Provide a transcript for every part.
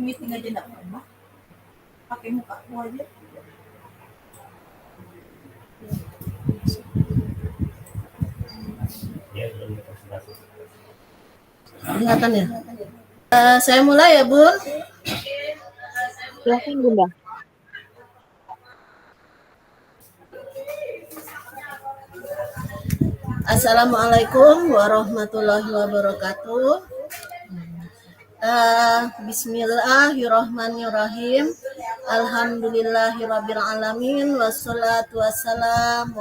meeting aja nggak pernah. Pakai muka aku aja. Kelihatan ya? Saya mulai ya, Bun. Silakan, Bunda. Assalamualaikum warahmatullahi wabarakatuh. Bismillahirrahmanirrahim. Alhamdulillahirabbil alamin wassalatu wassalamu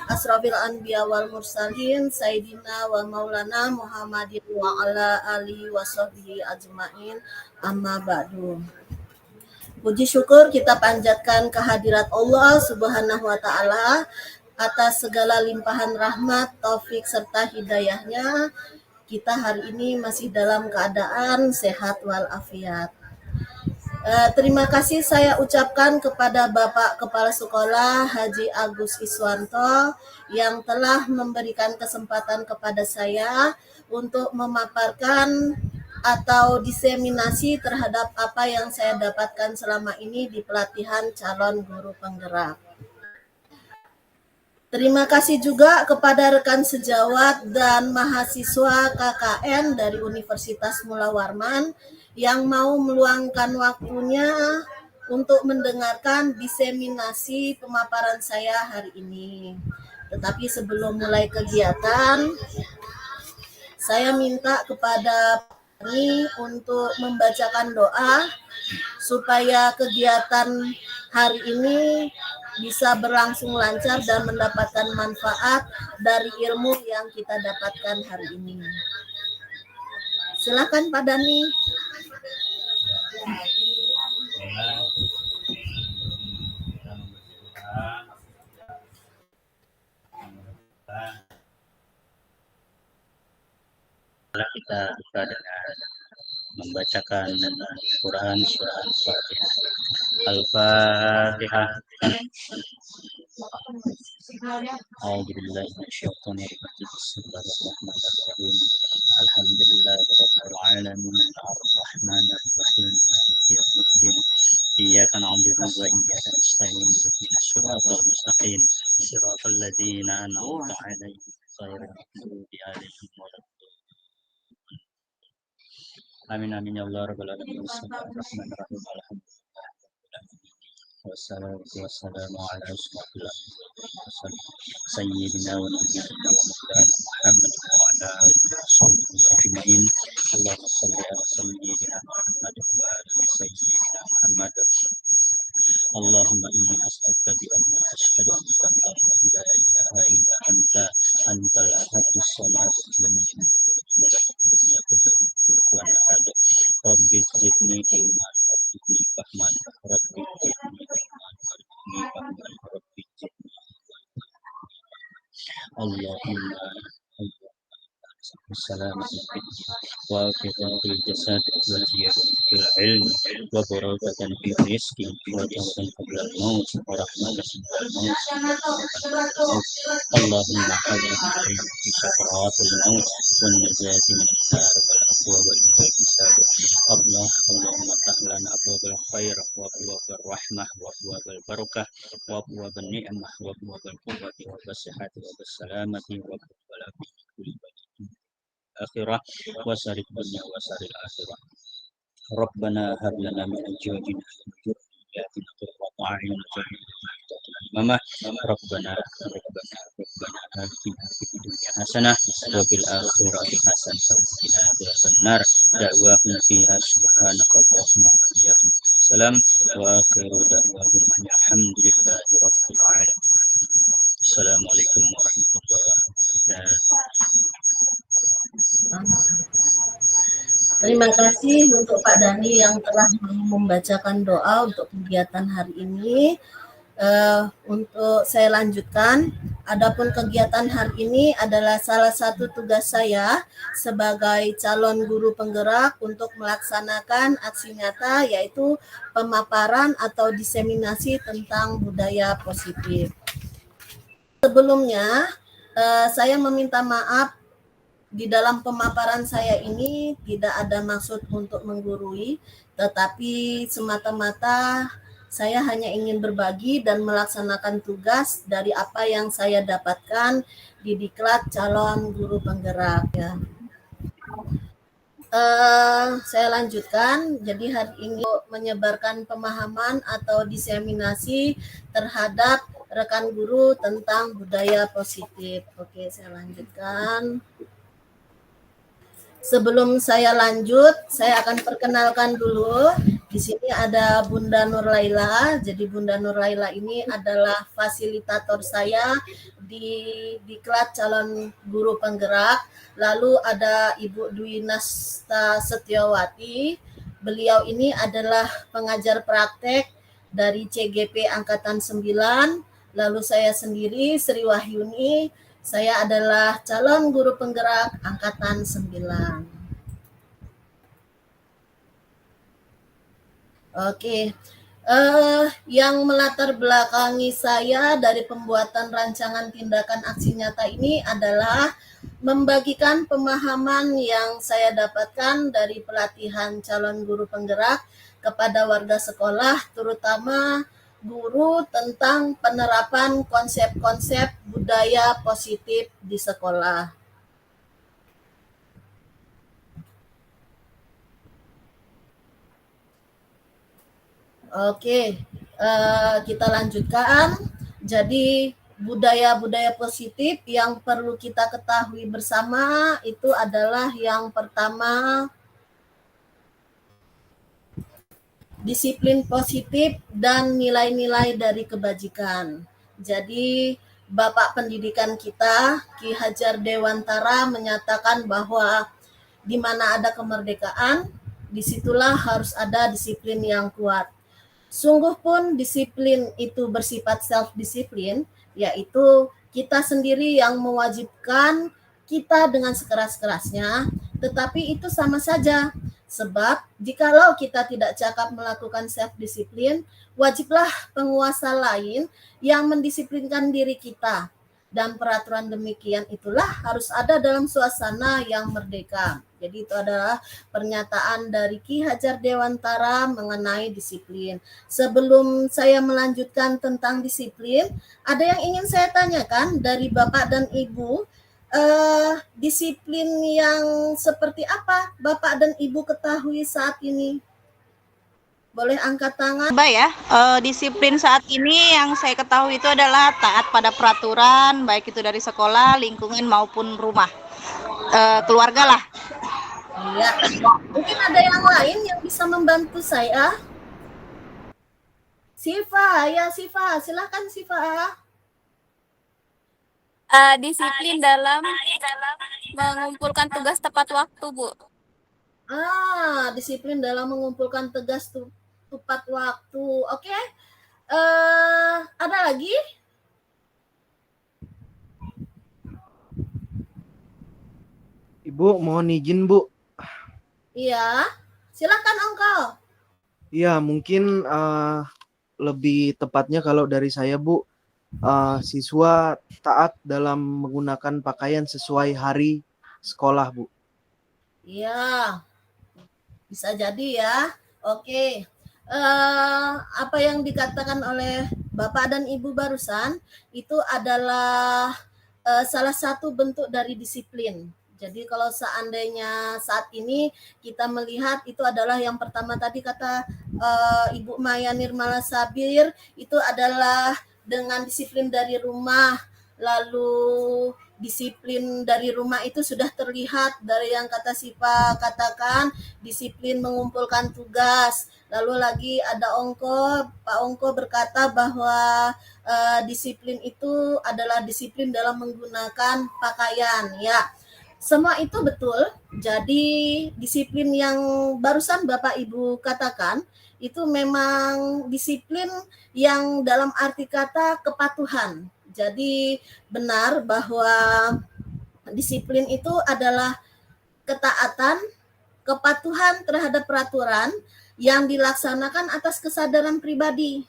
asrofil anbiya wal mursalin sayyidina wa maulana Muhammadin wa ala alihi washabbihi ajmain, amma ba'du. Puji syukur kita panjatkan kehadirat Allah Subhanahu wa taala atas segala limpahan rahmat, taufik serta hidayahnya. Kita hari ini masih dalam keadaan sehat walafiat. Terima kasih saya ucapkan kepada Bapak Kepala Sekolah Haji Agus Iswanto yang telah memberikan kesempatan kepada saya untuk memaparkan atau diseminasi terhadap apa yang saya dapatkan selama ini di pelatihan calon guru penggerak. Terima kasih juga kepada rekan sejawat dan mahasiswa KKN dari Universitas Mula Warman yang mau meluangkan waktunya untuk mendengarkan diseminasi pemaparan saya hari ini. Tetapi sebelum mulai kegiatan, saya minta kepada ini untuk membacakan doa supaya kegiatan hari ini bisa berlangsung lancar dan mendapatkan manfaat dari ilmu yang kita dapatkan hari ini. Silakan Pak Dani. Kita buka dengan membacakan Quran surah Al-Fatihah. Al-Fatihah. A'udzubillahi minasyaitonir rajim. Bismillahirrahmanirrahim. Alhamdulillahirabbil alamin arrahmanir rahim maliki yaumiddin. Iyyaka na'budu wa iyyaka nasta'in ihdinas siratal mustaqim siratal ladzina an'amta 'alaihim ghairil maghdubi 'alaihim waladdallin. Amin amin ya Allah rabbal alamin. Bismillahirrahmanirrahim. Alhamdulillah. Wassalatu wassalamu ala asyrofil anbiya'i sayyidina wa nabiyyina wa maulana Muhammad wa ala alihi washabbihi ajma'in. Allahumma shalli ala sayyidina Muhammad wa ala sayyidina Muhammad. Allahumma inni as'aluka bi anna ashhadu an la ilaha illa anta antal ahadus samad lam Rabbi zidni ilman warzuqni fahman Rabbi zidni ilman warzuqni fahman Rabbi zidni Allahumma Assalamualaikum wa fil jasad wa fil ilmi wa barakatan fil rizqi wa tawbatan qabla al-maut wa rahmatan qabla al-maut. Allahumma hadhihi fi sakaratil maut wan najati min an-nar wal afwa wal hisab. Allahumma tahlana abwabal khair wa abwabal rahmah wa abwabal barakah wa abwabal ni'mah wa abwabal quwwati wa basihati wa basalamati wa abwabal kulli akhirah wa sarif dunya wa saril akhirah. Rabbana hab lana min azwajina wa dhurriyyatina qurrata a'yun waj'alna imama. Rabbana atina fid dunya hasanah wa fil akhirati hasanah wa qina adzabannar. Da'wahum fiha subhanakallahumma wa bihamdika salam wa akhiru da'wahum alhamdulillahi rabbil alamin. Assalamualaikum warahmatullahi wabarakatuh. Terima kasih untuk Pak Dani yang telah membacakan doa untuk kegiatan hari ini. Untuk saya lanjutkan, adapun kegiatan hari ini adalah salah satu tugas saya sebagai calon guru penggerak untuk melaksanakan aksi nyata, yaitu pemaparan atau diseminasi tentang budaya positif. Sebelumnya, saya meminta maaf di dalam pemaparan saya ini tidak ada maksud untuk menggurui, tetapi semata-mata saya hanya ingin berbagi dan melaksanakan tugas dari apa yang saya dapatkan di Diklat Calon Guru Penggerak ya. Saya lanjutkan. Jadi hari ini menyebarkan pemahaman atau diseminasi terhadap rekan guru tentang budaya positif. Oke, saya lanjutkan. Sebelum saya lanjut, saya akan perkenalkan dulu. Di sini ada Bunda Nur Laila. Jadi Bunda Nur Laila ini adalah fasilitator saya di Diklat Calon Guru Penggerak. Lalu ada Ibu Dwi Nasta Setiawati. Beliau ini adalah pengajar praktek dari CGP Angkatan 9. Lalu saya sendiri, Sri Wahyuni, saya adalah calon guru penggerak Angkatan 9. Oke. Yang melatar belakangi saya dari pembuatan rancangan tindakan aksi nyata ini adalah membagikan pemahaman yang saya dapatkan dari pelatihan calon guru penggerak kepada warga sekolah, terutama guru, tentang penerapan konsep-konsep budaya positif di sekolah. Oke, kita lanjutkan. Jadi budaya-budaya positif yang perlu kita ketahui bersama itu adalah yang pertama, disiplin positif dan nilai-nilai dari kebajikan. Jadi Bapak Pendidikan kita, Ki Hajar Dewantara, menyatakan bahwa di mana ada kemerdekaan, disitulah harus ada disiplin yang kuat. Sungguh pun disiplin itu bersifat self-disiplin, yaitu kita sendiri yang mewajibkan kita dengan sekeras-kerasnya, tetapi itu sama saja. Sebab jikalau kita tidak cakap melakukan self-disiplin, wajiblah penguasa lain yang mendisiplinkan diri kita. Dan peraturan demikian itulah harus ada dalam suasana yang merdeka. Jadi itu adalah pernyataan dari Ki Hajar Dewantara mengenai disiplin. Sebelum saya melanjutkan tentang disiplin, ada yang ingin saya tanyakan dari Bapak dan Ibu. Disiplin yang seperti apa Bapak dan Ibu ketahui saat ini? Boleh angkat tangan. Mbak ya, disiplin saat ini yang saya ketahui itu adalah taat pada peraturan, baik itu dari sekolah, lingkungan maupun rumah, keluarga lah. Iya, mungkin ada yang lain yang bisa membantu saya. Siva, ya Siva, silakan Siva. Disiplin dalam mengumpulkan tugas tepat waktu, Bu. Disiplin dalam mengumpulkan tugas tepat waktu. Oke. Ada lagi? Ibu, mohon izin, Bu. Iya, silakan engkau. Iya, mungkin lebih tepatnya kalau dari saya, Bu, siswa taat dalam menggunakan pakaian sesuai hari sekolah, Bu. Iya, bisa jadi ya. Oke. Apa yang dikatakan oleh Bapak dan Ibu barusan itu adalah salah satu bentuk dari disiplin. Jadi kalau seandainya saat ini kita melihat itu adalah yang pertama tadi kata Ibu Maya Nirmala Sabir, itu adalah dengan disiplin dari rumah. Lalu disiplin dari rumah itu sudah terlihat dari yang kata Siva katakan, disiplin mengumpulkan tugas. Lalu lagi ada Pak Ongko berkata bahwa disiplin itu adalah disiplin dalam menggunakan pakaian ya. Semua itu betul. Jadi disiplin yang barusan Bapak Ibu katakan itu memang disiplin yang dalam arti kata kepatuhan. Jadi benar bahwa disiplin itu adalah ketaatan, kepatuhan terhadap peraturan yang dilaksanakan atas kesadaran pribadi.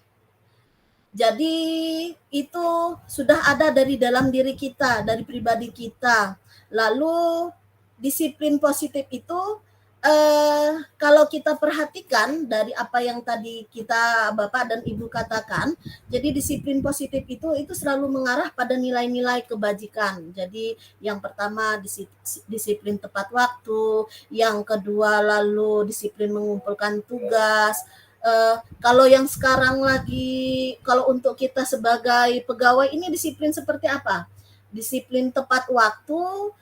Jadi itu sudah ada dari dalam diri kita, dari pribadi kita. Lalu disiplin positif itu kalau kita perhatikan dari apa yang tadi kita Bapak dan Ibu katakan, jadi disiplin positif itu selalu mengarah pada nilai-nilai kebajikan. Jadi yang pertama disiplin tepat waktu, yang kedua lalu disiplin mengumpulkan tugas. Kalau yang sekarang lagi, kalau untuk kita sebagai pegawai ini disiplin seperti apa? Disiplin tepat waktu.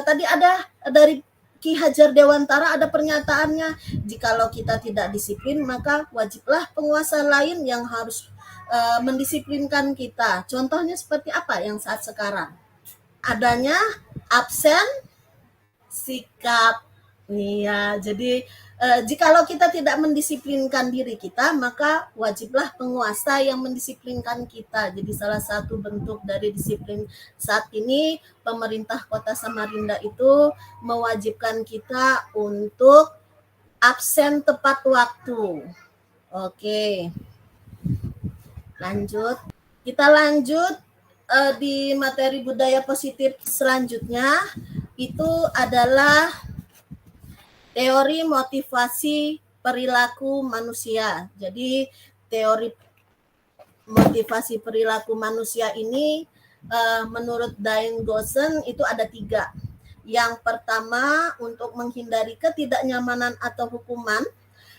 Tadi ada dari Ki Hajar Dewantara ada pernyataannya, jikalau kita tidak disiplin maka wajiblah penguasa lain yang harus mendisiplinkan kita. Contohnya seperti apa yang saat sekarang? Adanya absen sikap. Iya, jadi jikalau kita tidak mendisiplinkan diri kita, maka wajiblah penguasa yang mendisiplinkan kita. Jadi salah satu bentuk dari disiplin saat ini, pemerintah Kota Samarinda itu mewajibkan kita untuk absen tepat waktu. Oke, lanjut. Kita lanjut di materi budaya positif selanjutnya, itu adalah teori motivasi perilaku manusia. Jadi teori motivasi perilaku manusia ini menurut Dain Goosen itu ada 3. Yang pertama untuk menghindari ketidaknyamanan atau hukuman.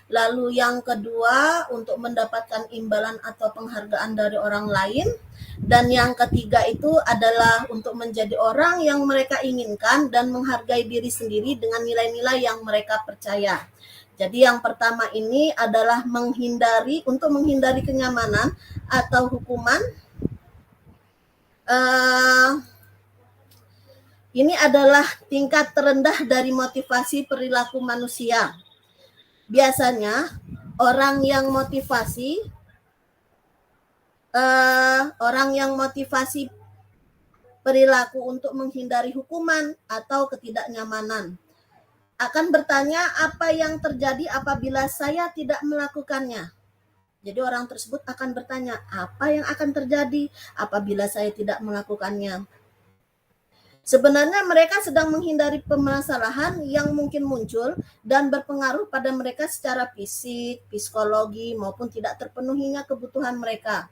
Lalu yang kedua untuk mendapatkan imbalan atau penghargaan dari orang lain. Dan yang ketiga itu adalah untuk menjadi orang yang mereka inginkan dan menghargai diri sendiri dengan nilai-nilai yang mereka percaya. Jadi yang pertama ini adalah untuk menghindari kenyamanan atau hukuman. Ini adalah tingkat terendah dari motivasi perilaku manusia. Biasanya orang yang motivasi perilaku untuk menghindari hukuman atau ketidaknyamanan akan bertanya apa yang terjadi apabila saya tidak melakukannya. Jadi orang tersebut akan bertanya apa yang akan terjadi apabila saya tidak melakukannya. Sebenarnya mereka sedang menghindari permasalahan yang mungkin muncul dan berpengaruh pada mereka secara fisik, psikologi, maupun tidak terpenuhinya kebutuhan mereka.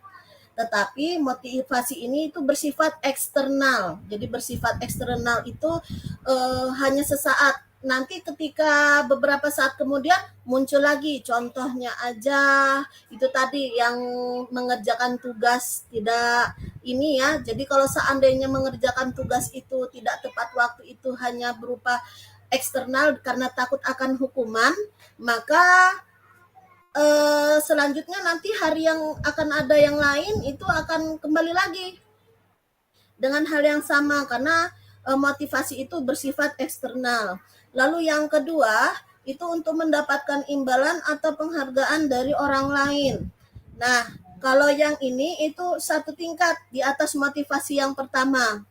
Tetapi motivasi ini itu bersifat eksternal. Jadi bersifat eksternal itu hanya sesaat. Nanti ketika beberapa saat kemudian muncul lagi. Contohnya aja itu tadi yang mengerjakan tugas tidak ini ya. Jadi kalau seandainya mengerjakan tugas itu tidak tepat waktu itu hanya berupa eksternal karena takut akan hukuman, maka selanjutnya nanti hari yang akan ada yang lain itu akan kembali lagi dengan hal yang sama karena motivasi itu bersifat eksternal. Lalu yang kedua itu untuk mendapatkan imbalan atau penghargaan dari orang lain. Nah, kalau yang ini itu satu tingkat di atas motivasi yang pertama.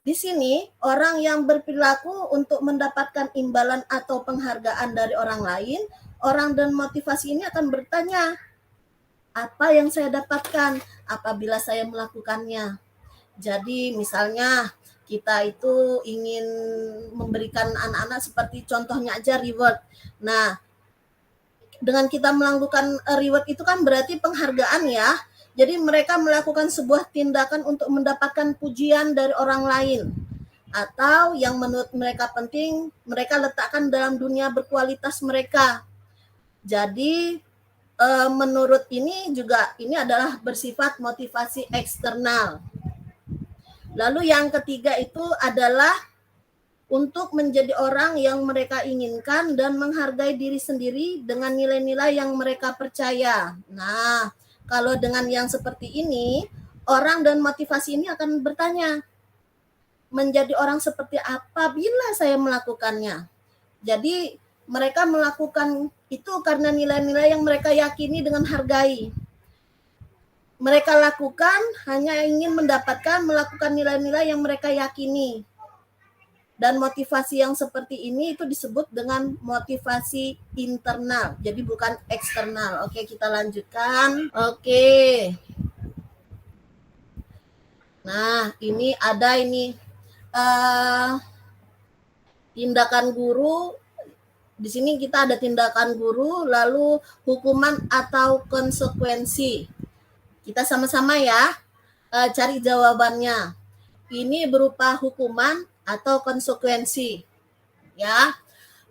Di sini orang yang berperilaku untuk mendapatkan imbalan atau penghargaan dari orang lain, orang dan motivasi ini akan bertanya, apa yang saya dapatkan apabila saya melakukannya? Jadi misalnya kita itu ingin memberikan anak-anak seperti contohnya aja reward. Nah, dengan kita melakukan reward itu kan berarti penghargaan ya. Jadi mereka melakukan sebuah tindakan untuk mendapatkan pujian dari orang lain. Atau yang menurut mereka penting, mereka letakkan dalam dunia berkualitas mereka. Jadi menurut ini juga ini adalah bersifat motivasi eksternal. Lalu yang ketiga itu adalah untuk menjadi orang yang mereka inginkan dan menghargai diri sendiri dengan nilai-nilai yang mereka percaya. Nah, kalau dengan yang seperti ini, orang dan motivasi ini akan bertanya, menjadi orang seperti apa bila saya melakukannya? Jadi mereka melakukan itu karena nilai-nilai yang mereka yakini dengan hargai. Mereka lakukan hanya ingin melakukan nilai-nilai yang mereka yakini. Dan motivasi yang seperti ini itu disebut dengan motivasi internal. Jadi bukan eksternal. Oke, kita lanjutkan. Oke. Nah, ini ada ini. Tindakan guru, di sini kita ada tindakan guru, lalu hukuman atau konsekuensi. Kita sama-sama ya cari jawabannya. Ini berupa hukuman atau konsekuensi. Ya.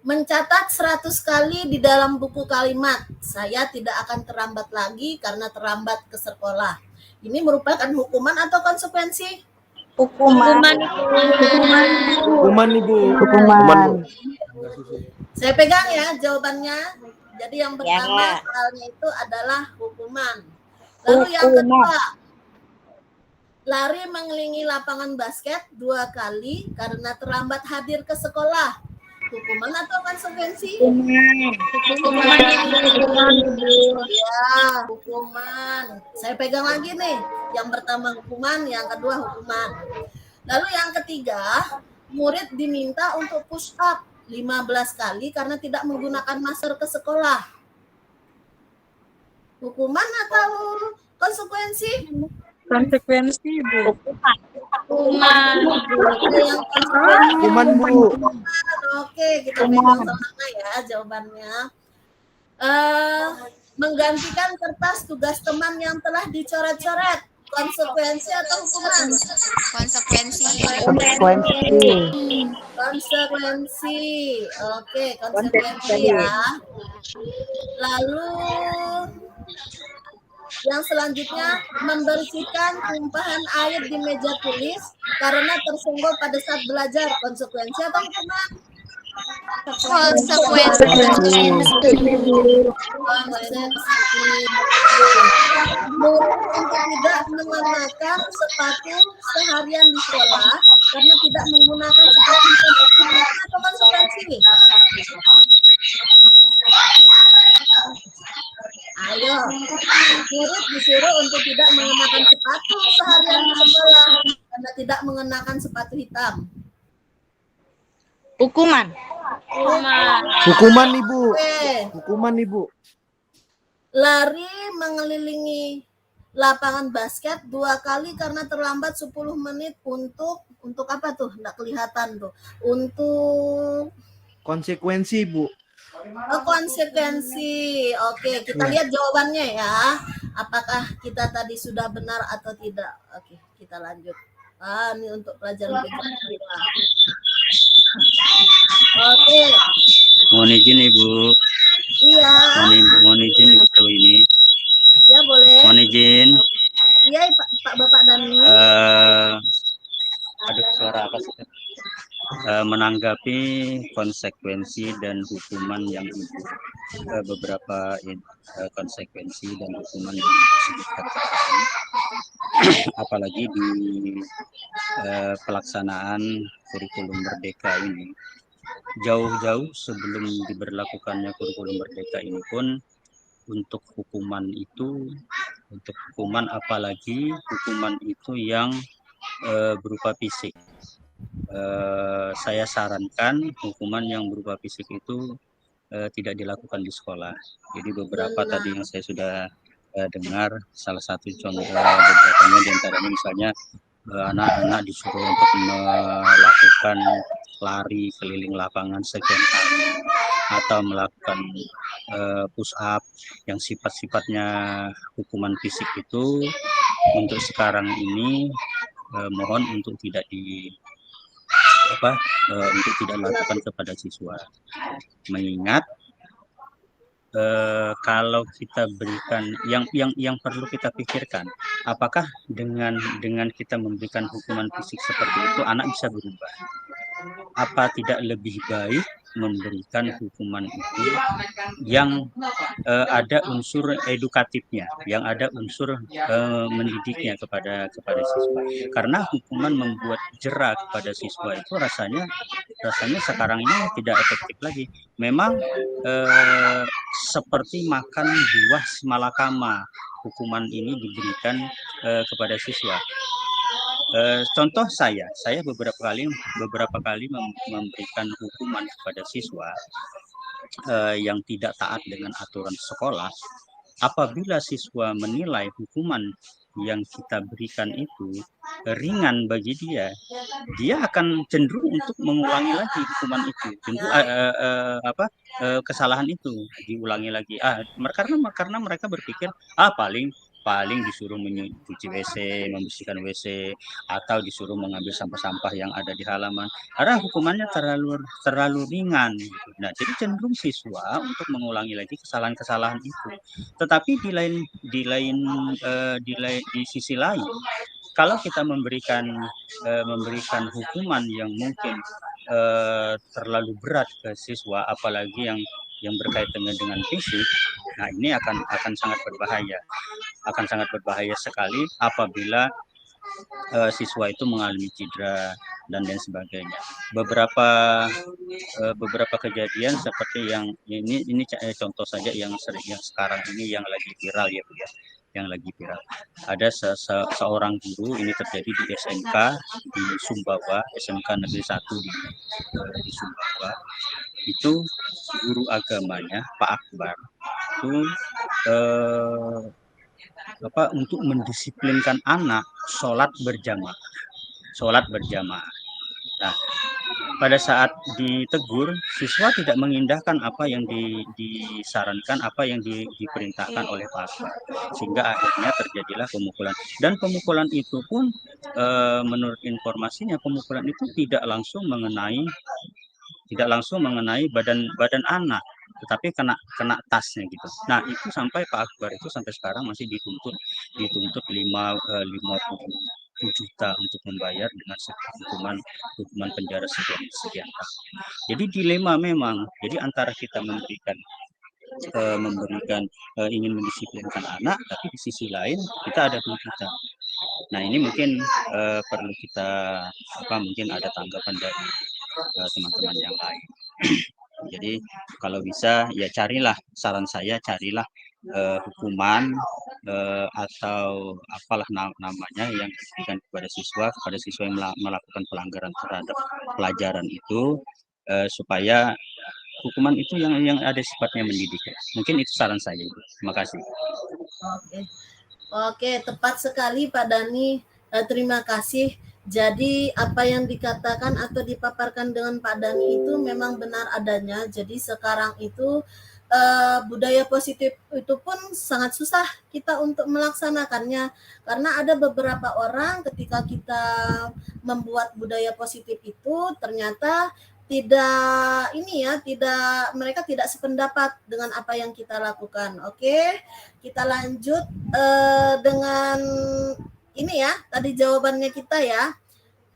Mencatat 100 kali di dalam buku kalimat. Saya tidak akan terlambat lagi karena terlambat ke sekolah. Ini merupakan hukuman atau konsekuensi? Hukuman. Hukuman Ibu. Hukuman. Saya pegang ya jawabannya. Jadi yang pertama Ya. soalnya itu adalah hukuman. Lalu yang kedua, lari mengelilingi lapangan basket 2 kali karena terlambat hadir ke sekolah. Hukuman atau konsekuensi? Hukuman. Ya, hukuman. Saya pegang lagi nih. Yang pertama hukuman, yang kedua hukuman. Lalu yang ketiga, murid diminta untuk push up 15 kali karena tidak menggunakan masker ke sekolah. Hukuman atau konsekuensi? Konsekuensi, Bu. Hukuman. Oke, yang konsekuensi. Hukuman Bu. Oke, kita pegang sama ya jawabannya. Menggantikan kertas tugas teman yang telah dicoret-coret. Konsekuensi atau hukuman? Konsekuensi. Konsekuensi. Oke, konsekuensi ya. Lalu yang selanjutnya, membersihkan tumpahan air di meja tulis karena tersenggol pada saat belajar. Konsekuensi atau hukuman? Konsekuensi. Konsekuensi. Murid untuk tidak mengenakan sepatu seharian di sekolah karena tidak menggunakan sepatu atau konsekuensi. Ayo, murid disuruh untuk tidak mengenakan sepatu seharian di sekolah karena tidak mengenakan sepatu hitam. Hukuman. Hukuman Ibu. Oke. Hukuman Ibu. Lari mengelilingi lapangan basket 2 kali karena terlambat 10 menit untuk apa tuh? Nggak kelihatan tuh. Untuk Konsekuensi Ibu. konsekuensi. Oke, kita lihat jawabannya ya. Apakah kita tadi sudah benar atau tidak? Oke, kita lanjut. Ini untuk pelajaran kedua. Oke. Mohon izin Ibu. Iya. Mohon izin Ibu ini. Ya, boleh. Mohon izin. Iya, Pak Bapak Dani. Aduh, suara apa sih? Menanggapi konsekuensi dan hukuman yang Ibu beberapa konsekuensi dan hukuman yang disebutkan apalagi di pelaksanaan kurikulum merdeka ini. Jauh-jauh sebelum diberlakukannya kurikulum merdeka ini pun untuk hukuman apalagi hukuman itu yang berupa fisik. Saya sarankan hukuman yang berupa fisik itu tidak dilakukan di sekolah. Jadi beberapa tadi yang saya sudah dengar, salah satu contoh beberapanya diantaranya misalnya anak-anak disuruh untuk melakukan lari keliling lapangan sekian kali atau melakukan push up yang sifat-sifatnya hukuman fisik itu untuk sekarang ini mohon untuk tidak untuk tidak dilakukan kepada siswa, mengingat kalau kita berikan yang perlu kita pikirkan, apakah dengan kita memberikan hukuman fisik seperti itu anak bisa berubah? Apa tidak lebih baik memberikan hukuman itu yang ada unsur edukatifnya, yang ada unsur mendidiknya kepada siswa? Karena hukuman membuat jerak pada siswa itu rasanya sekarang ini tidak efektif lagi. Memang seperti makan buah malakama, hukuman ini diberikan kepada siswa. Contoh saya beberapa kali memberikan hukuman kepada siswa yang tidak taat dengan aturan sekolah apabila siswa menilai hukuman yang kita berikan itu ringan bagi dia, dia akan cenderung untuk mengulangi lagi hukuman itu, kesalahan itu diulangi lagi. Karena mereka berpikir paling paling disuruh mencuci WC, membersihkan WC, atau disuruh mengambil sampah-sampah yang ada di halaman. Karena hukumannya terlalu ringan. Nah, jadi cenderung siswa untuk mengulangi lagi kesalahan-kesalahan itu. Tetapi di sisi lain, kalau kita memberikan hukuman yang mungkin terlalu berat ke siswa, apalagi yang berkaitan dengan fisik, nah ini akan sangat berbahaya sekali apabila siswa itu mengalami cedera dan lain sebagainya. Beberapa kejadian seperti yang ini contoh saja yang sekarang ini yang lagi viral ya Bu ya, yang lagi viral. Ada seorang guru, ini terjadi di SMK di Sumbawa, SMK Negeri 1 di Sumbawa. Itu guru agamanya Pak Akbar itu untuk mendisiplinkan anak sholat berjamaah. Nah, pada saat ditegur, siswa tidak mengindahkan apa yang disarankan, apa yang diperintahkan oleh Pak Akbar, sehingga akhirnya terjadilah pemukulan. Dan pemukulan itu pun menurut informasinya, pemukulan itu tidak langsung mengenai badan anak, tetapi kena tasnya gitu. Nah, itu sampai Pak Akbar itu sampai sekarang masih dituntut 50 juta untuk membayar dengan hukuman penjara sekian tahun. Jadi dilema memang. Jadi antara kita memberikan ingin mendisiplinkan anak, tapi di sisi lain kita ada tuntutan. Nah, ini mungkin perlu kita mungkin ada tanggapan dari teman-teman yang lain. Jadi kalau bisa ya saran saya carilah hukuman atau apalah namanya yang diberikan kepada siswa yang melakukan pelanggaran terhadap pelajaran itu, supaya hukuman itu yang ada sifatnya mendidik. Mungkin itu saran saya. Terima kasih. Oke, tepat sekali Pak Dani. Terima kasih. Jadi apa yang dikatakan atau dipaparkan dengan Pak Dani itu memang benar adanya. Jadi sekarang itu budaya positif itu pun sangat susah kita untuk melaksanakannya, karena ada beberapa orang ketika kita membuat budaya positif itu ternyata mereka tidak sependapat dengan apa yang kita lakukan. Oke, kita lanjut dengan ini ya, tadi jawabannya kita ya.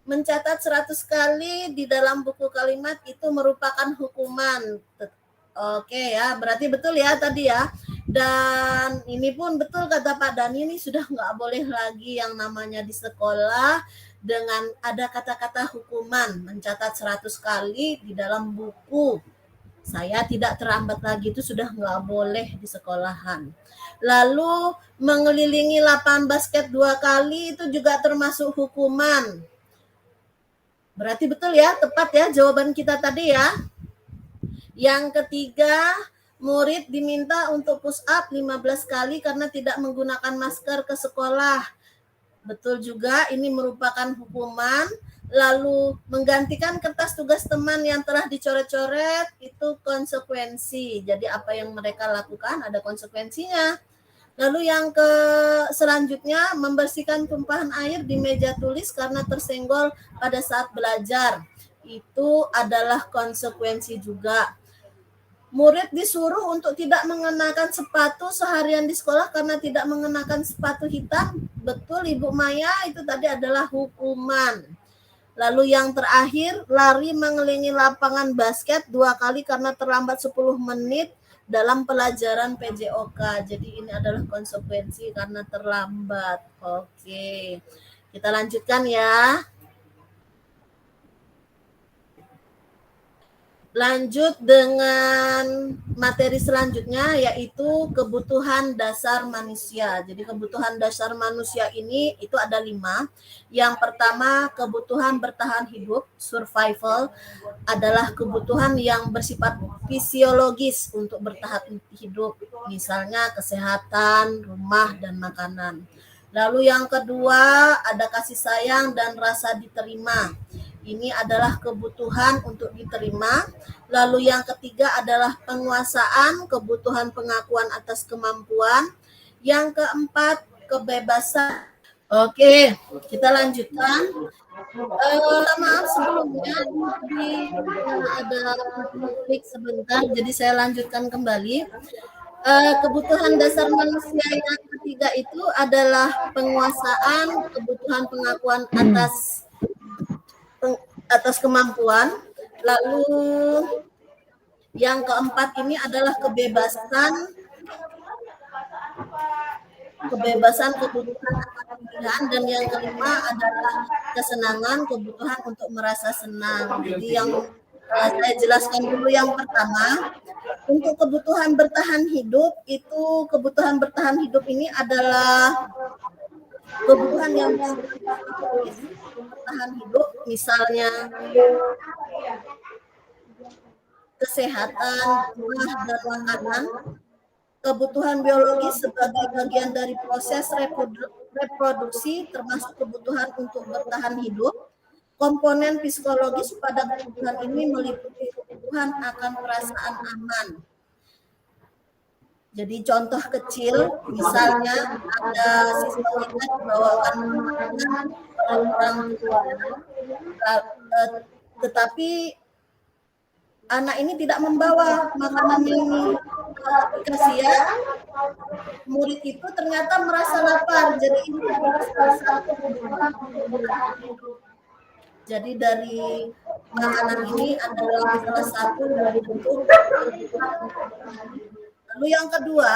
Mencatat 100 kali di dalam buku kalimat itu merupakan hukuman. Oke ya, berarti betul ya tadi ya. Dan ini pun betul kata Pak Dani, ini sudah nggak boleh lagi yang namanya di sekolah dengan ada kata-kata hukuman, mencatat 100 kali di dalam buku. Saya tidak terlambat lagi, itu sudah nggak boleh di sekolahan. Lalu mengelilingi lapangan basket 2 kali itu juga termasuk hukuman. Berarti betul ya, tepat ya jawaban kita tadi ya. Yang ketiga, murid diminta untuk push up 15 kali karena tidak menggunakan masker ke sekolah. Betul juga, ini merupakan hukuman. Lalu menggantikan kertas tugas teman yang telah dicoret-coret itu konsekuensi. Jadi apa yang mereka lakukan ada konsekuensinya. Lalu yang selanjutnya, membersihkan tumpahan air di meja tulis karena tersenggol pada saat belajar. Itu adalah konsekuensi juga. Murid disuruh untuk tidak mengenakan sepatu seharian di sekolah karena tidak mengenakan sepatu hitam. Betul Ibu Maya, itu tadi adalah hukuman. Lalu yang terakhir, lari mengelilingi lapangan basket 2 kali karena terlambat 10 menit dalam pelajaran PJOK. Jadi ini adalah konsekuensi karena terlambat. Oke, kita lanjutkan ya. Lanjut dengan materi selanjutnya yaitu kebutuhan dasar manusia. Jadi kebutuhan dasar manusia ini itu ada 5. Yang pertama kebutuhan bertahan hidup, survival, adalah kebutuhan yang bersifat fisiologis untuk bertahan hidup. Misalnya kesehatan, rumah, dan makanan. Lalu yang kedua ada kasih sayang dan rasa diterima. Ini adalah kebutuhan untuk diterima. Lalu yang ketiga adalah penguasaan, kebutuhan pengakuan atas kemampuan. Yang keempat, kebebasan. Oke, kita lanjutkan. Maaf sebelumnya ada konflik sebentar, jadi saya lanjutkan kembali. Kebutuhan dasar manusia yang ketiga itu adalah penguasaan, kebutuhan pengakuan atas kemampuan. Lalu yang keempat ini adalah kebebasan kebutuhan atas pilihan, dan yang kelima adalah kesenangan, kebutuhan untuk merasa senang. Jadi yang saya jelaskan dulu yang pertama, untuk kebutuhan bertahan hidup itu kebutuhan bertahan hidup ini adalah kebutuhan yang bertahan hidup, misalnya kesehatan, rumah, dan makanan. Kebutuhan biologis sebagai bagian dari proses reproduksi termasuk kebutuhan untuk bertahan hidup. Komponen psikologis pada kebutuhan ini meliputi kebutuhan akan perasaan aman. Jadi contoh kecil, misalnya ada siswa kita dibawakan makanan oleh orang tua, tetapi anak ini tidak membawa makanan ini. Kasihan, murid itu ternyata merasa lapar, jadi ini adalah salah satu kebutuhan untuk bertahan hidup. Jadi dari makanan ini adalah salah satu dari bentuk kebutuhan untuk bertahan hidup. Lalu yang kedua,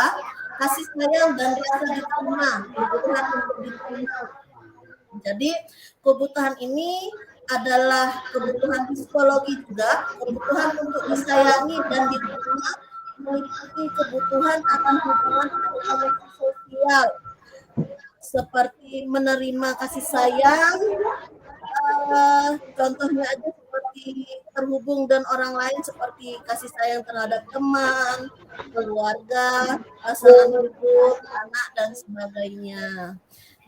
kasih sayang dan rasa diterima, kebutuhan untuk diterima. Jadi kebutuhan ini adalah kebutuhan psikologi juga, kebutuhan untuk disayangi dan diterima, meliputi kebutuhan akan hubungan sosial seperti menerima kasih sayang, contohnya aja seperti terhubung dengan orang lain, seperti kasih sayang terhadap teman, keluarga, pasangan hidup, anak, dan sebagainya.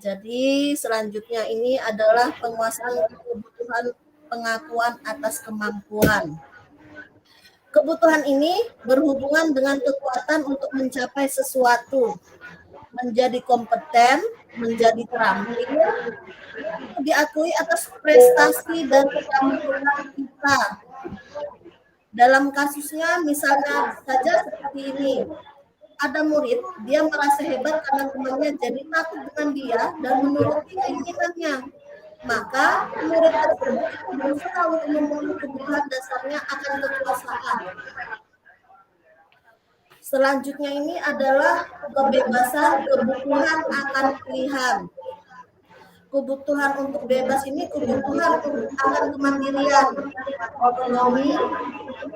Jadi selanjutnya ini adalah penguasaan kebutuhan pengakuan atas kemampuan. Kebutuhan ini berhubungan dengan kekuatan untuk mencapai sesuatu, menjadi kompeten, menjadi terampil, diakui atas prestasi dan keterampilan kita. Dalam kasusnya misalnya saja seperti ini, ada murid, dia merasa hebat karena temannya jadi takut dengan dia dan menuruti keinginannya. Maka murid tersebut berusaha untuk memenuhi kebutuhan dasarnya akan kekuasaan. Selanjutnya ini adalah kebebasan, kebutuhan akan pilihan. Kebutuhan untuk bebas ini kebutuhan akan kemandirian, otonomi,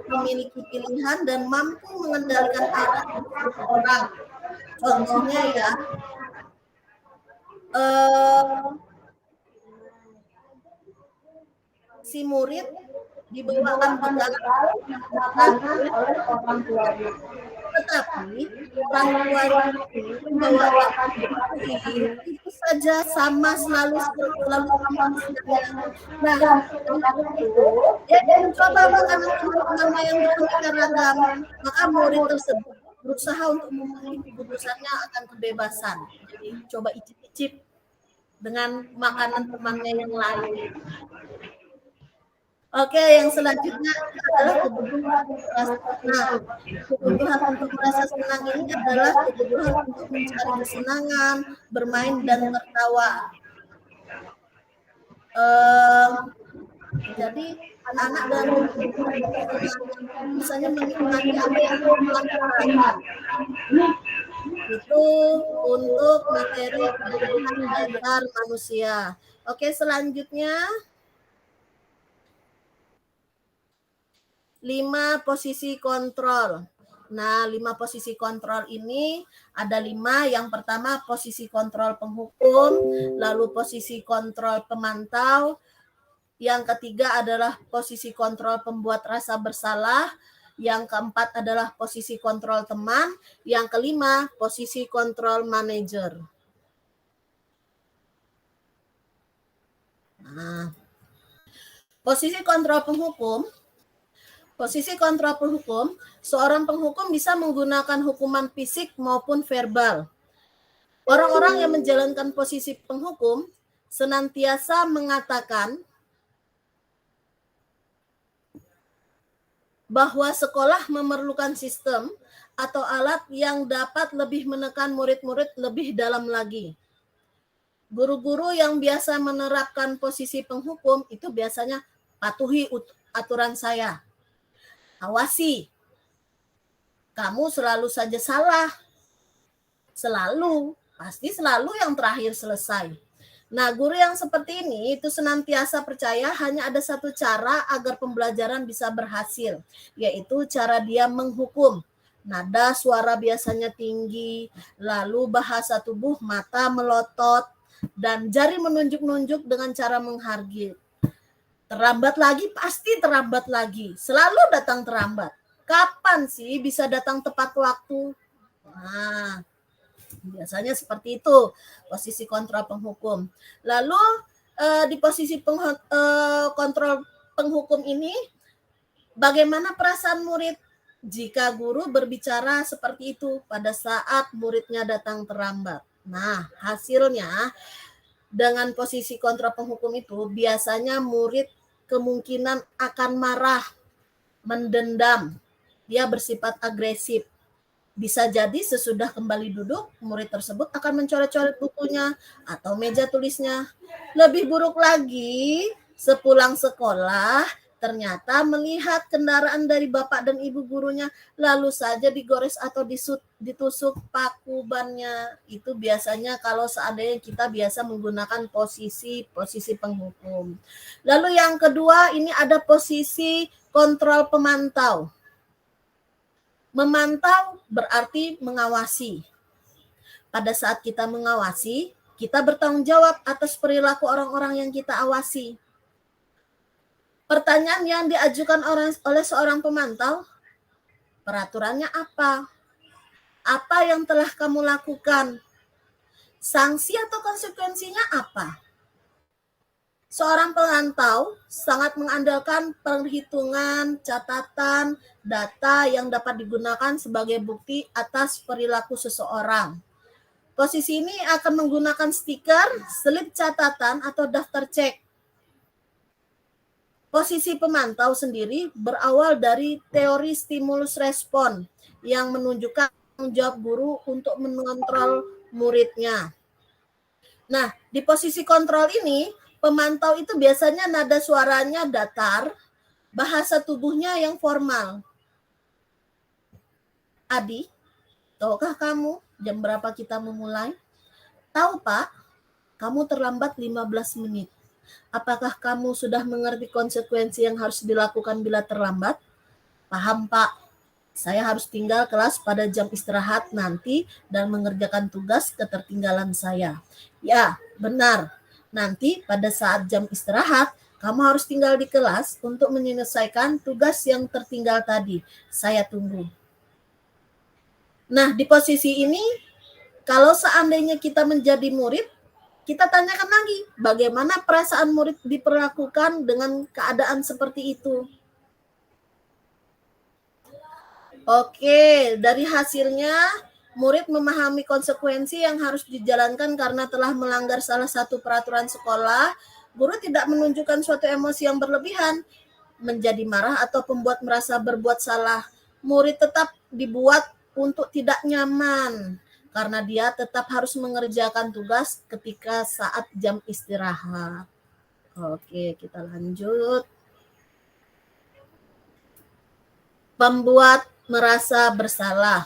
memiliki pilihan, dan mampu mengendalikan arah orang. Contohnya ya, si murid dibawakan bekal oleh orang tuanya, tetapi orang tuanya membawakan itu saja sama selalu sama. Nah, itu dia mencoba makanan teman-teman yang beraneka ragam, maka murid tersebut berusaha untuk memenuhi kebutuhannya akan kebebasan. Jadi coba icip-icip dengan makanan temannya yang lain. Oke, yang selanjutnya adalah kebutuhan merasa senang. Kebutuhan untuk merasa senang ini adalah kebutuhan untuk mencari kesenangan, bermain, dan tertawa. Jadi anak dan misalnya menikmati apa yang dilakukan. Itu untuk materi kebutuhan dasar manusia. Oke, selanjutnya 5 posisi kontrol. Nah, 5 posisi kontrol ini ada 5. Yang pertama posisi kontrol penghukum, lalu posisi kontrol pemantau. Yang ketiga adalah posisi kontrol pembuat rasa bersalah. Yang keempat adalah posisi kontrol teman. Yang kelima, posisi kontrol manajer. Nah, posisi kontrol penghukum. Posisi kontrol penghukum, seorang penghukum bisa menggunakan hukuman fisik maupun verbal. Orang-orang yang menjalankan posisi penghukum senantiasa mengatakan bahwa sekolah memerlukan sistem atau alat yang dapat lebih menekan murid-murid lebih dalam lagi. Guru-guru yang biasa menerapkan posisi penghukum itu biasanya patuhi aturan saya. Awasi. Kamu selalu saja salah. Selalu. Pasti selalu yang terakhir selesai. Nah, guru yang seperti ini itu senantiasa percaya hanya ada satu cara agar pembelajaran bisa berhasil, yaitu cara dia menghukum. Nada suara biasanya tinggi, lalu bahasa tubuh mata melotot, dan jari menunjuk-nunjuk dengan cara menghardik. Terlambat lagi, pasti terlambat lagi. Selalu datang terlambat. Kapan sih bisa datang tepat waktu? Nah, biasanya seperti itu posisi kontrol penghukum. Lalu di posisi kontrol penghukum ini, bagaimana perasaan murid jika guru berbicara seperti itu pada saat muridnya datang terlambat? Nah, hasilnya dengan posisi kontrol penghukum itu biasanya murid kemungkinan akan marah, mendendam, dia bersifat agresif. Bisa jadi sesudah kembali duduk, murid tersebut akan mencoret-coret bukunya atau meja tulisnya. Lebih buruk lagi, sepulang sekolah, ternyata melihat kendaraan dari bapak dan ibu gurunya, lalu saja digores atau ditusuk paku bannya. Itu biasanya kalau seandainya kita biasa menggunakan posisi penghukum. Lalu yang kedua, ini ada posisi kontrol pemantau. Memantau berarti mengawasi. Pada saat kita mengawasi, kita bertanggung jawab atas perilaku orang-orang yang kita awasi. Pertanyaan yang diajukan oleh seorang pemantau, peraturannya apa? Apa yang telah kamu lakukan? Sanksi atau konsekuensinya apa? Seorang pemantau sangat mengandalkan perhitungan, catatan, data yang dapat digunakan sebagai bukti atas perilaku seseorang. Posisi ini akan menggunakan stiker, selip catatan, atau daftar cek. Posisi pemantau sendiri berawal dari teori stimulus respon yang menunjukkan tanggung jawab guru untuk mengontrol muridnya. Nah, di posisi kontrol ini, pemantau itu biasanya nada suaranya datar, bahasa tubuhnya yang formal. Adi, tahukah kamu jam berapa kita memulai? Tahu, Pak, kamu terlambat 15 menit. Apakah kamu sudah mengerti konsekuensi yang harus dilakukan bila terlambat? Paham, Pak. Saya harus tinggal kelas pada jam istirahat nanti dan mengerjakan tugas ketertinggalan saya. Ya, benar. Nanti pada saat jam istirahat, kamu harus tinggal di kelas untuk menyelesaikan tugas yang tertinggal tadi. Saya tunggu. Nah, di posisi ini, kalau seandainya kita menjadi murid, kita tanyakan lagi, bagaimana perasaan murid diperlakukan dengan keadaan seperti itu. Oke, dari hasilnya, murid memahami konsekuensi yang harus dijalankan karena telah melanggar salah satu peraturan sekolah. Guru tidak menunjukkan suatu emosi yang berlebihan, menjadi marah atau pembuat merasa berbuat salah. Murid tetap dibuat untuk tidak nyaman, karena dia tetap harus mengerjakan tugas ketika saat jam istirahat. Oke, kita lanjut. Pembuat merasa bersalah.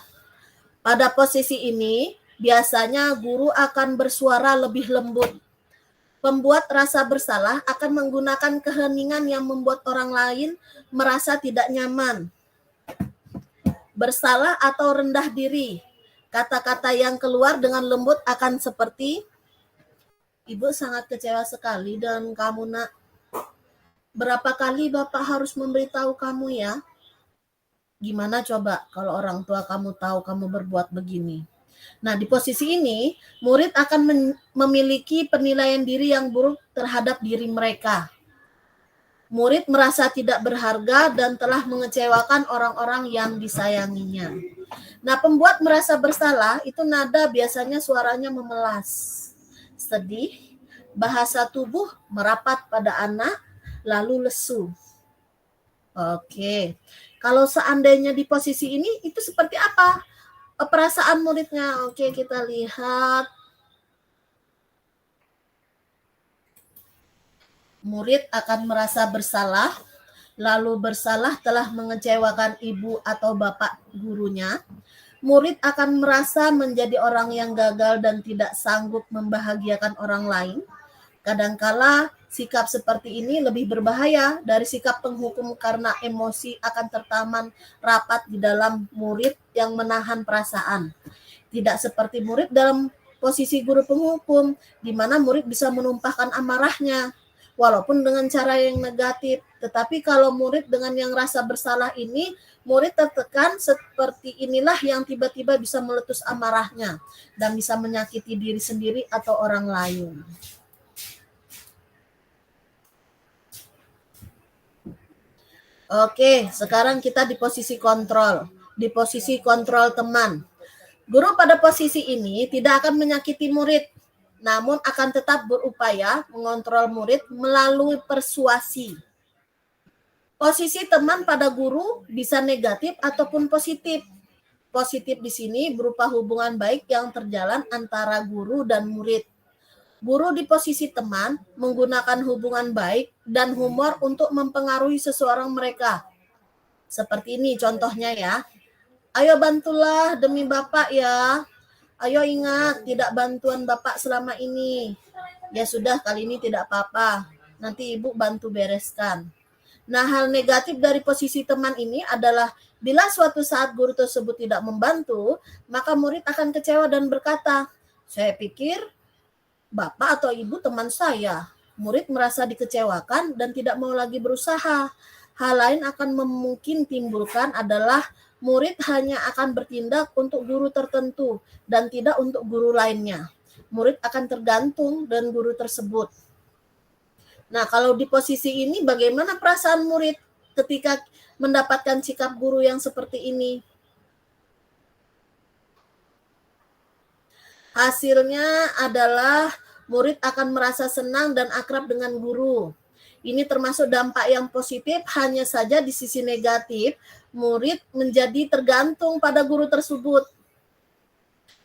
Pada posisi ini, biasanya guru akan bersuara lebih lembut. Pembuat rasa bersalah akan menggunakan keheningan yang membuat orang lain merasa tidak nyaman. Bersalah atau rendah diri. Kata-kata yang keluar dengan lembut akan seperti, Ibu sangat kecewa sekali dengan kamu, Nak. Berapa kali Bapak harus memberitahu kamu ya? Gimana coba kalau orang tua kamu tahu kamu berbuat begini? Nah, di posisi ini, murid akan memiliki penilaian diri yang buruk terhadap diri mereka. Murid merasa tidak berharga dan telah mengecewakan orang-orang yang disayanginya. Nah, pembuat merasa bersalah itu nada biasanya suaranya memelas, sedih, bahasa tubuh merapat pada anak, lalu lesu. Oke, kalau seandainya di posisi ini, itu seperti apa perasaan muridnya? Oke, kita lihat. Murid akan merasa bersalah, lalu bersalah telah mengecewakan ibu atau bapak gurunya. Murid akan merasa menjadi orang yang gagal dan tidak sanggup membahagiakan orang lain. Kadangkala sikap seperti ini lebih berbahaya dari sikap penghukum karena emosi akan tertaman rapat di dalam murid yang menahan perasaan. Tidak seperti murid dalam posisi guru penghukum, di mana murid bisa menumpahkan amarahnya, walaupun dengan cara yang negatif. Tetapi kalau murid dengan yang rasa bersalah ini, murid tertekan seperti inilah yang tiba-tiba bisa meletus amarahnya dan bisa menyakiti diri sendiri atau orang lain. Oke, sekarang kita di posisi kontrol. Di posisi kontrol teman. Guru pada posisi ini tidak akan menyakiti murid, namun akan tetap berupaya mengontrol murid melalui persuasi. Posisi teman pada guru bisa negatif ataupun positif. Positif di sini berupa hubungan baik yang terjalan antara guru dan murid. Guru di posisi teman menggunakan hubungan baik dan humor untuk mempengaruhi seseorang mereka. Seperti ini contohnya ya. Ayo bantulah demi Bapak ya. Ayo ingat, tidak bantuan Bapak selama ini. Ya sudah, kali ini tidak apa-apa. Nanti Ibu bantu bereskan. Nah, hal negatif dari posisi teman ini adalah bila suatu saat guru tersebut tidak membantu, maka murid akan kecewa dan berkata, saya pikir Bapak atau Ibu teman saya. Murid merasa dikecewakan dan tidak mau lagi berusaha. Hal lain akan mungkin timbulkan adalah murid hanya akan bertindak untuk guru tertentu dan tidak untuk guru lainnya. Murid akan tergantung dengan guru tersebut. Nah, kalau di posisi ini bagaimana perasaan murid ketika mendapatkan sikap guru yang seperti ini? Hasilnya adalah murid akan merasa senang dan akrab dengan guru. Ini termasuk dampak yang positif, hanya saja di sisi negatif, murid menjadi tergantung pada guru tersebut.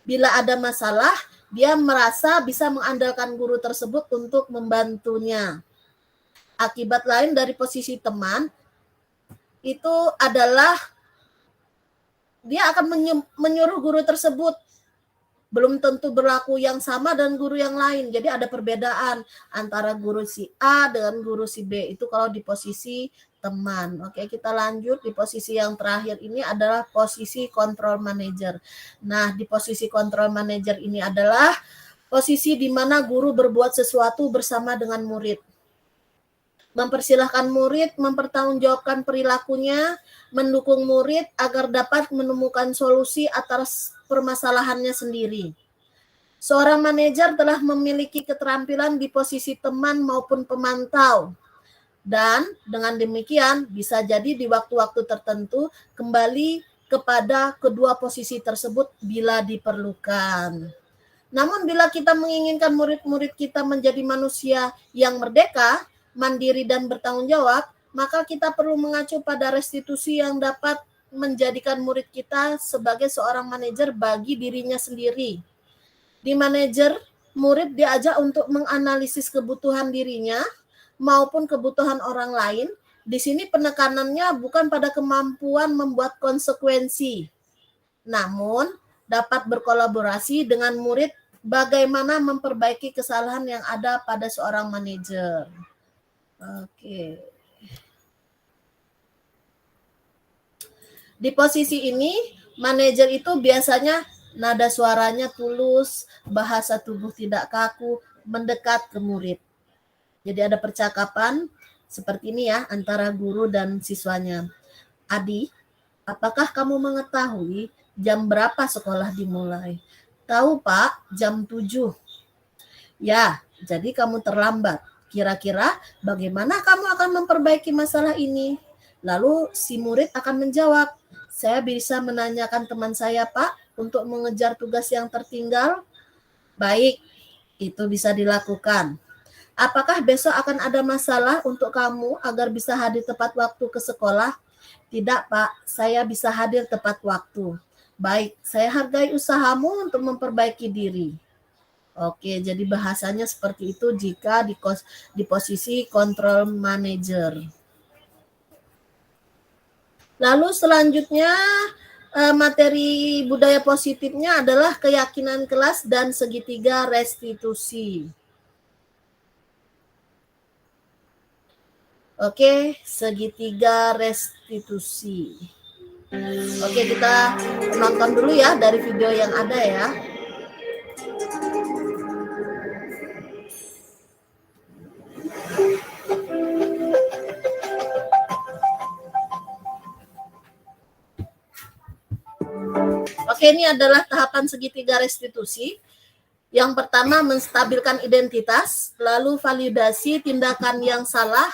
Bila ada masalah, dia merasa bisa mengandalkan guru tersebut untuk membantunya. Akibat lain dari posisi teman, itu adalah dia akan menyuruh guru tersebut. Belum tentu berlaku yang sama dengan guru yang lain. Jadi ada perbedaan antara guru si A dengan guru si B. Itu kalau di posisi teman. Oke, kita lanjut di posisi yang terakhir ini adalah posisi control manager. Nah, di posisi control manager ini adalah posisi di mana guru berbuat sesuatu bersama dengan murid. Mempersilahkan murid mempertanggungjawabkan perilakunya, mendukung murid agar dapat menemukan solusi atas permasalahannya sendiri. Seorang manajer telah memiliki keterampilan di posisi teman maupun pemantau. Dan dengan demikian bisa jadi di waktu-waktu tertentu kembali kepada kedua posisi tersebut bila diperlukan. Namun bila kita menginginkan murid-murid kita menjadi manusia yang merdeka, mandiri dan bertanggung jawab, maka kita perlu mengacu pada restitusi yang dapat menjadikan murid kita sebagai seorang manajer bagi dirinya sendiri. Di manajer, murid diajak untuk menganalisis kebutuhan dirinya maupun kebutuhan orang lain. Di sini penekanannya bukan pada kemampuan membuat konsekuensi, namun dapat berkolaborasi dengan murid bagaimana memperbaiki kesalahan yang ada pada seorang manajer. Oke. Di posisi ini, manajer itu biasanya nada suaranya tulus, bahasa tubuh tidak kaku, mendekat ke murid. Jadi ada percakapan seperti ini ya antara guru dan siswanya. Adi, apakah kamu mengetahui jam berapa sekolah dimulai? Tahu Pak, jam 7. Ya, jadi kamu terlambat. Kira-kira bagaimana kamu akan memperbaiki masalah ini? Lalu si murid akan menjawab, saya bisa menanyakan teman saya Pak untuk mengejar tugas yang tertinggal. Baik, itu bisa dilakukan. Apakah besok akan ada masalah untuk kamu agar bisa hadir tepat waktu ke sekolah? Tidak Pak, saya bisa hadir tepat waktu. Baik, saya hargai usahamu untuk memperbaiki diri. Oke, jadi bahasanya seperti itu jika di posisi control manager. Lalu selanjutnya materi budaya positifnya adalah keyakinan kelas dan segitiga restitusi. Oke, segitiga restitusi. Oke, kita nonton dulu ya dari video yang ada ya. Oke, ini adalah tahapan segitiga restitusi. Yang pertama, menstabilkan identitas, lalu validasi tindakan yang salah,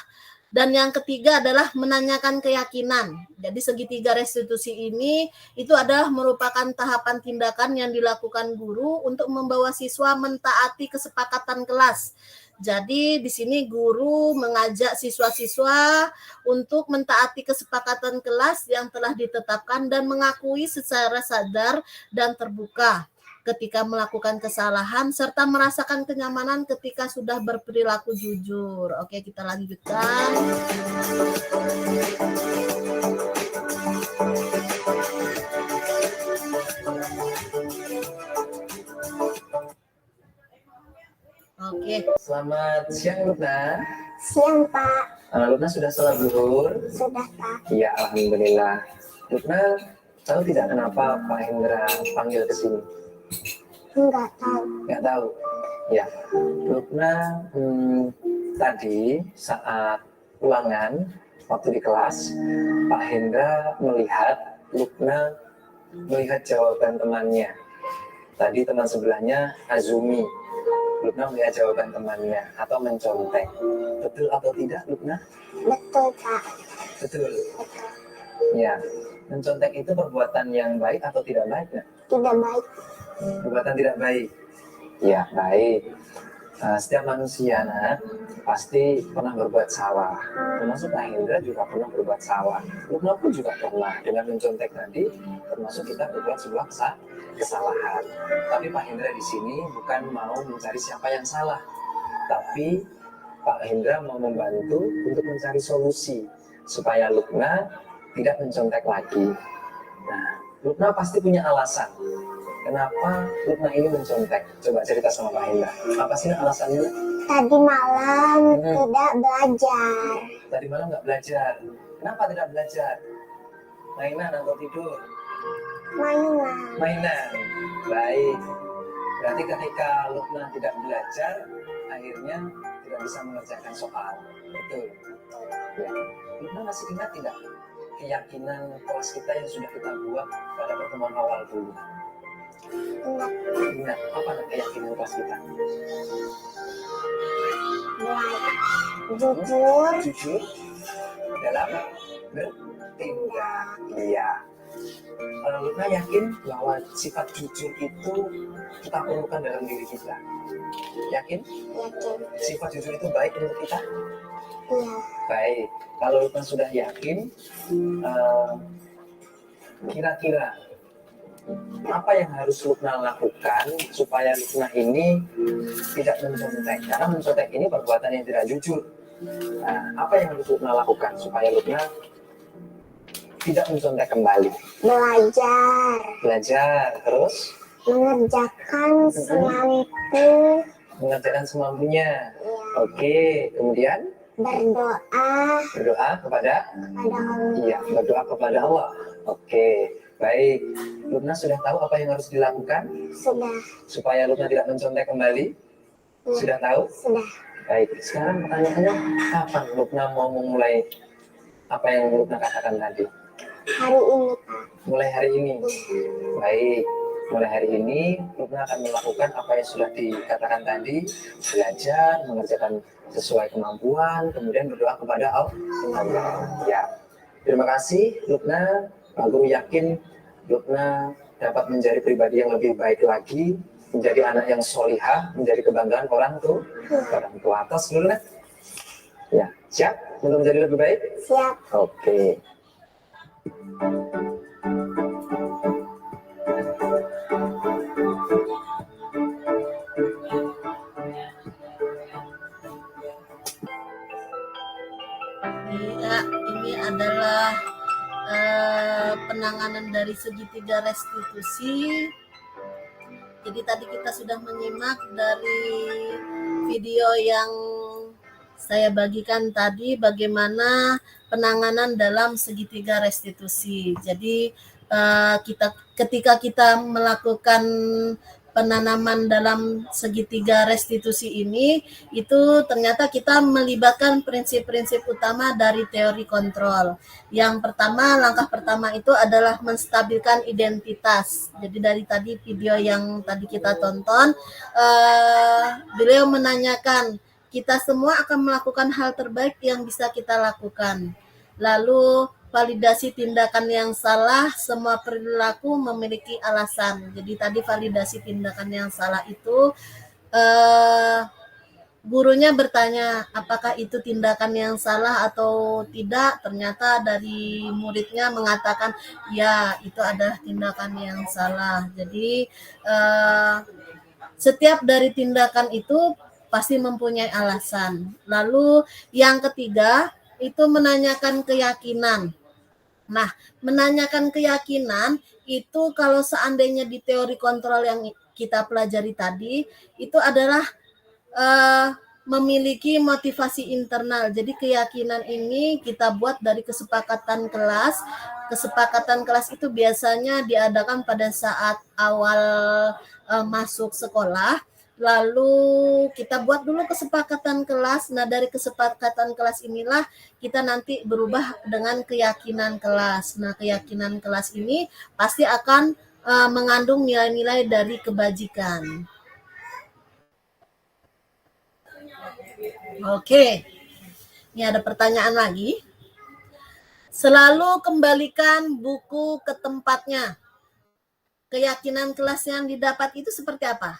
dan yang ketiga adalah menanyakan keyakinan. Jadi segitiga restitusi ini itu adalah merupakan tahapan tindakan yang dilakukan guru untuk membawa siswa mentaati kesepakatan kelas. Jadi di sini guru mengajak siswa-siswa untuk mentaati kesepakatan kelas yang telah ditetapkan dan mengakui secara sadar dan terbuka ketika melakukan kesalahan serta merasakan kenyamanan ketika sudah berperilaku jujur. Oke, kita lanjutkan. Oke. Selamat siang Lutna. Siang Pak. Lutna sudah sholat zuhur? Sudah Pak. Iya, alhamdulillah. Lutna, tahu tidak kenapa Pak Hendra panggil ke sini? Enggak tahu. Nggak tahu. Ya, Lutna tadi saat ulangan waktu di kelas, Pak Hendra melihat Lutna melihat jawaban temannya. Tadi teman sebelahnya Azumi. Lutna melihat jawaban temannya atau mencontek. Betul atau tidak, Lutna? Betul Pak. Betul. Ya, mencontek itu perbuatan yang baik atau tidak baik? Nah? Tidak baik. Perbuatan tidak baik. Ya, baik. Setiap manusia, pasti pernah berbuat salah. Termasuk Pak Hendra juga pernah berbuat salah. Lutna pun juga pernah. Dengan mencontek tadi, termasuk kita berbuat sebuah kesalahan. Tapi Pak Hendra di sini bukan mau mencari siapa yang salah, tapi Pak Hendra mau membantu untuk mencari solusi supaya Lutna tidak mencontek lagi. Nah, Lutna pasti punya alasan. Kenapa Lutna ini mencontek? Coba cerita sama Pak Hendra. Apa sih alasannya? Tadi malam tidak belajar. Tadi malam nggak belajar. Kenapa tidak belajar? Mainan atau tidur? Mainan. Mainan. Baik. Berarti ketika Lutna tidak belajar, akhirnya tidak bisa mengerjakan soal. Betul. Ya. Lutna masih ingat tidak keyakinan kelas kita yang sudah kita buat pada pertemuan awal dulu? Enggak. Ingat, apa keyakinan kelas kita? Jujur. Jujur dalam bertindak. Iya. Kalau Lutna yakin bahwa sifat jujur itu kita perlukan dalam diri kita. Yakin? Yakin. Sifat jujur itu baik untuk kita? Iya. Baik. Kalau Lutna sudah yakin, kira-kira apa yang harus Lutna lakukan supaya Lutna ini tidak mencontek? Karena mencontek ini perbuatan yang tidak jujur. Nah, apa yang harus Lutna lakukan supaya Lutna tidak mencontek kembali? Belajar. Belajar, terus mengerjakan semampu, Mengerjakan semampunya. ya, Oke, kemudian berdoa berdoa kepada kepada Allah. Iya, berdoa kepada Allah. Oke, baik. Lubna sudah tahu apa yang harus dilakukan Sudah, supaya Lubna tidak mencontek kembali? ya, Sudah tahu? sudah. Baik, sekarang pertanyaannya, kapan Lubna mau memulai apa yang Lubna katakan tadi? Hari ini, Pak. Mulai hari ini. Baik, mulai hari ini Lubna akan melakukan apa yang sudah dikatakan tadi, belajar, mengerjakan sesuai kemampuan, kemudian berdoa kepada Allah. Ya, terima kasih Lubna. Pak Guru yakin Lubna dapat menjadi pribadi yang lebih baik lagi, menjadi anak yang solihah, menjadi kebanggaan orang tua atas dulu kan? Ya, siap untuk menjadi lebih baik? Siap. Oke. Iya, ini adalah penanganan dari segitiga restitusi. Jadi tadi kita sudah menyimak dari video yang saya bagikan tadi bagaimana penanganan dalam segitiga restitusi. Jadi ketika kita melakukan penanaman dalam segitiga restitusi ini, itu ternyata kita melibatkan prinsip-prinsip utama dari teori kontrol. Yang pertama, langkah pertama itu adalah menstabilkan identitas. Jadi dari tadi video yang tadi kita tonton, beliau menanyakan, kita semua akan melakukan hal terbaik yang bisa kita lakukan. Lalu validasi tindakan yang salah, semua perilaku memiliki alasan. Jadi tadi validasi tindakan yang salah itu gurunya bertanya apakah itu tindakan yang salah atau tidak. Ternyata dari muridnya mengatakan ya itu adalah tindakan yang salah. Jadi setiap dari tindakan itu pasti mempunyai alasan. Lalu yang ketiga itu menanyakan keyakinan. Nah, menanyakan keyakinan itu kalau seandainya di teori kontrol yang kita pelajari tadi, itu adalah memiliki motivasi internal. Jadi keyakinan ini kita buat dari kesepakatan kelas. Kesepakatan kelas itu biasanya diadakan pada saat awal masuk sekolah. Lalu kita buat dulu kesepakatan kelas. Nah, dari kesepakatan kelas inilah kita nanti berubah dengan keyakinan kelas. Nah, keyakinan kelas ini pasti akan mengandung nilai-nilai dari kebajikan. Oke, ini ada pertanyaan lagi. Selalu kembalikan buku ke tempatnya. Keyakinan kelas yang didapat itu seperti apa?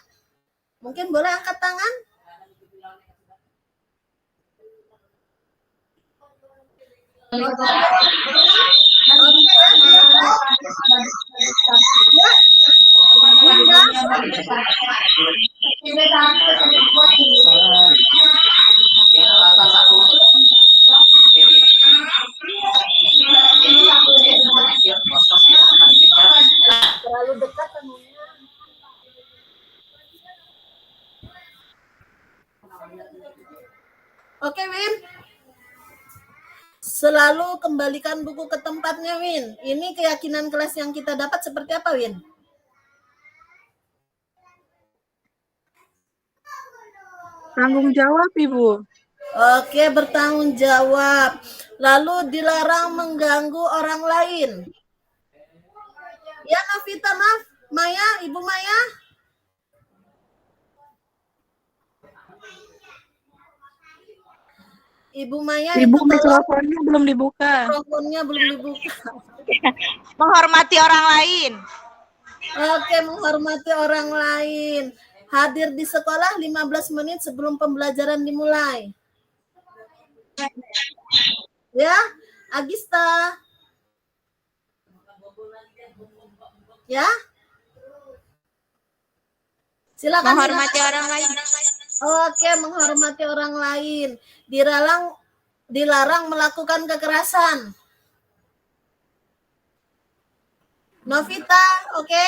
Mungkin boleh angkat tangan? Terlalu dekat temunya. Oke, Win. Selalu kembalikan buku ke tempatnya, Win. Ini keyakinan kelas yang kita dapat seperti apa, Win? Tanggung jawab, Ibu. Oke, bertanggung jawab. Lalu dilarang mengganggu orang lain. Ya, Novita, maaf. Maya, Ibu Maya. Ibu Maya Ibu, itu tolong mikrofonnya belum dibuka. mikrofonnya belum dibuka. Menghormati orang lain. Oke, menghormati orang lain. Hadir di sekolah 15 menit sebelum pembelajaran dimulai. Ya, Agista. Ya. Silakan. Menghormati orang lain. Oke, menghormati orang lain. Dilarang melakukan kekerasan. Novita, oke?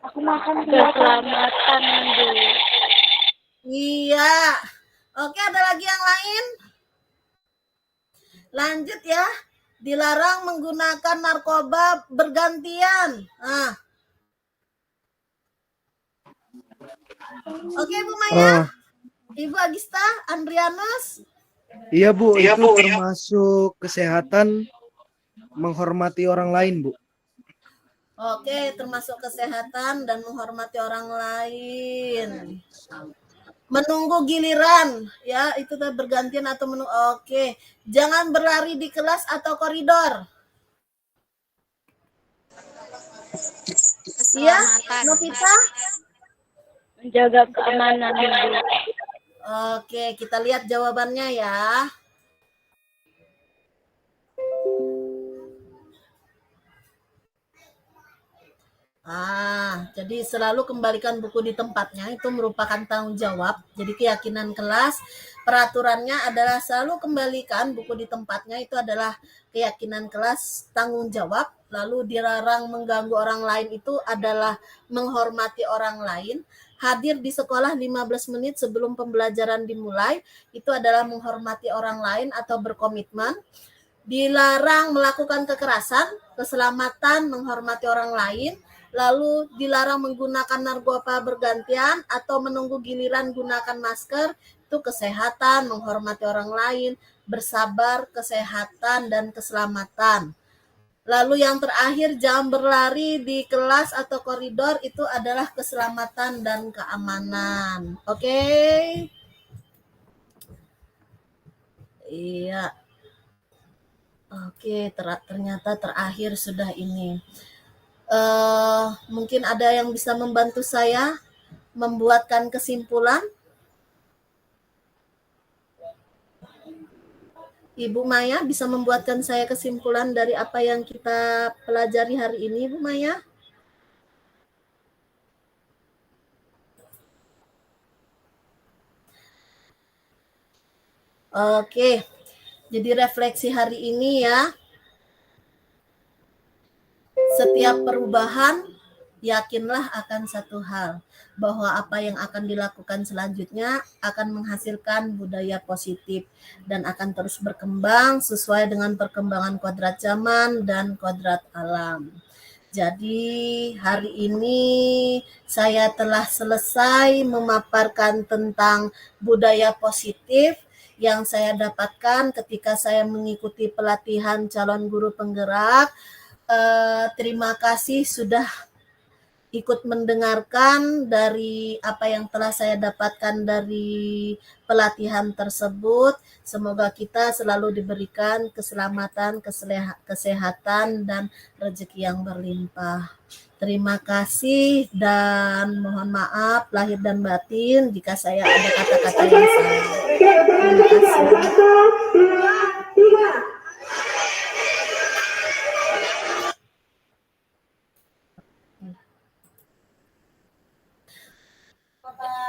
Keselamatan dulu. Iya. Oke, ada lagi yang lain? Lanjut ya. Dilarang menggunakan narkoba bergantian. Nah. Oke, Bu Maya. Ibu Agista, Andrianus. Iya Bu, itu termasuk kesehatan menghormati orang lain Bu. Oke, termasuk kesehatan dan menghormati orang lain. Menunggu giliran, ya itu bergantian atau menunggu. Oke, jangan berlari di kelas atau koridor. Iya, Keselamatan. Novita. Menjaga keamanan dulu. Oke, kita lihat jawabannya ya. Jadi selalu kembalikan buku di tempatnya itu merupakan tanggung jawab. Jadi keyakinan kelas, peraturannya adalah selalu kembalikan buku di tempatnya itu adalah keyakinan kelas, tanggung jawab. Lalu dilarang mengganggu orang lain itu adalah menghormati orang lain. Hadir di sekolah 15 menit sebelum pembelajaran dimulai itu adalah menghormati orang lain atau berkomitmen. Dilarang melakukan kekerasan, keselamatan, menghormati orang lain. Lalu dilarang menggunakan narkoba bergantian atau menunggu giliran gunakan masker, itu kesehatan, menghormati orang lain, bersabar, kesehatan, dan keselamatan. Lalu yang terakhir, jangan berlari di kelas atau koridor, itu adalah keselamatan dan keamanan. Oke? Iya. Oke, ternyata terakhir sudah ini. Mungkin ada yang bisa membantu saya membuatkan kesimpulan. Ibu Maya bisa membuatkan saya kesimpulan dari apa yang kita pelajari hari ini, Ibu Maya? Oke, jadi refleksi hari ini ya. Setiap perubahan, yakinlah akan satu hal, bahwa apa yang akan dilakukan selanjutnya akan menghasilkan budaya positif dan akan terus berkembang sesuai dengan perkembangan kodrat zaman dan kodrat alam. Jadi hari ini saya telah selesai memaparkan tentang budaya positif yang saya dapatkan ketika saya mengikuti pelatihan calon guru penggerak. Terima kasih sudah ikut mendengarkan dari apa yang telah saya dapatkan dari pelatihan tersebut. Semoga kita selalu diberikan keselamatan, kesehatan, dan rezeki yang berlimpah. Terima kasih dan mohon maaf lahir dan batin jika saya ada kata-kata yang salah. Terima kasih.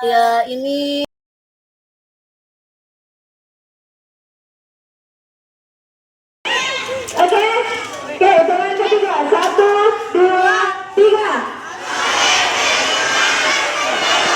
Ya, ini